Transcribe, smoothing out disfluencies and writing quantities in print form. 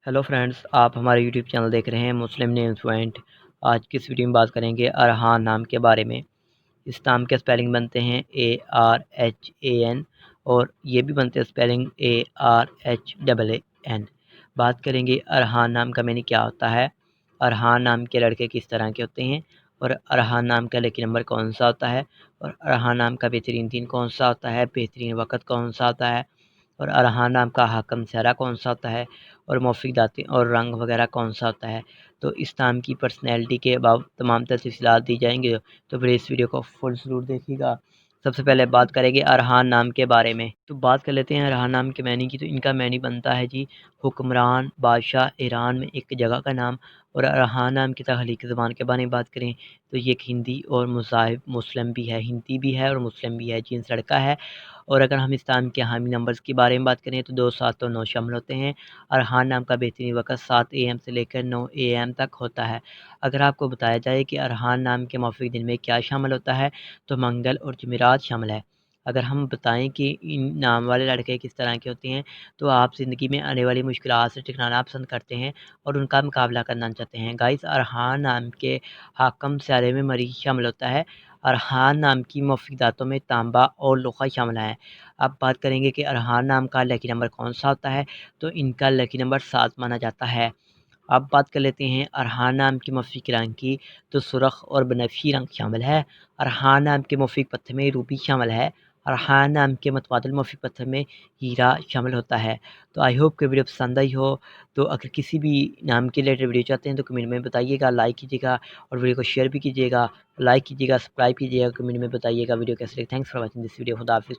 Hello friends, आप हमारे YouTube channel देख रहे हैं मुस्लिम नेम्स पॉइंट। आज की इस वीडियो में बात करेंगे अरहान नाम के बारे में। इस नाम के स्पेलिंग बनते हैं ARHAN और ये भी बनते हैं स्पेलिंग ARHAAN। बात करेंगे अरहान नाम का मीनिंग क्या होता है, अरहान नाम के लड़के किस तरह के होते हैं, और अरहान नाम का लकी नंबर कौन सा होता है, और अरहान नाम का बेहतरीन दिन कौन सा होता है, बेहतरीन वक्त कौन सा होता है, और अरहान नाम का हाकम सहरा कौन सा होता है, और मौफिक दाती और रंग वगैरह कौन सा होता है। तो इस नाम की पर्सनैलिटी के बाबत तमाम तफसीलात दी जाएंगे, तो फिर इस वीडियो को फुल ज़रूर देखिएगा। सबसे पहले बात करेंगे अरहान नाम के बारे में। तो बात कर लेते हैं अरहान नाम के मैनी की। तो इनका मैनी बनता है जी हुक्मरान बादशाह ईरान में एक जगह का नाम। और अरहान नाम की तख्लीकी ज़बान के बारे में बात करें तो ये एक हिंदी और मुज़ाहिब मुस्लिम भी है, हिंदी भी है और मुस्लिम भी है, जीन्स लड़का है। और अगर हम इस नाम के हामी नंबर्स के बारे में बात करें तो 2, 7 और 9 शामिल होते हैं। अरहान नाम का बेहतरीन वक्त 7 AM से लेकर 9 AM तक होता है। अगर आपको बताया जाए कि अरहान नाम के मौफिक दिन में क्या शामिल होता है तो मंगल और जुमेरात शामिल है। अगर हम बताएं कि इन नाम वाले लड़के किस तरह के होते हैं तो आप ज़िंदगी में आने वाली मुश्किलात से टकराना पसंद करते हैं और उनका मुकाबला करना चाहते हैं। गाइस, अरहान नाम के हाकम स्यारे में मरीज शामिल होता है। अरहान नाम की मौफिकदातों में तांबा और लोहा शामिल है। अब बात करेंगे कि अरहान नाम का लकी नंबर कौन सा होता है, तो इनका लकी नंबर 7 माना जाता है। अब बात कर लेते हैं अरहान नाम के मौफिक रंग की। तो सुरख और बनफशी रंग शामिल है। अरहान नाम के मौफिक पत्थर में रूबी शामिल है। अरहान नाम के मुतबादिल मौफिक पत्थर में हीरा शामिल होता है। तो आई होप कि वीडियो पसंद आई हो। तो अगर किसी भी नाम के रिलेटेड वीडियो चाहते हैं तो कमेंट में बताइएगा, लाइक कीजिएगा और वीडियो को शेयर भी कीजिएगा, लाइक कीजिएगा, सब्सक्राइब कीजिएगा, कमेंट में बताइएगा वीडियो कैसे लगी। Thanks for watching this video. खुदा हाफिज़।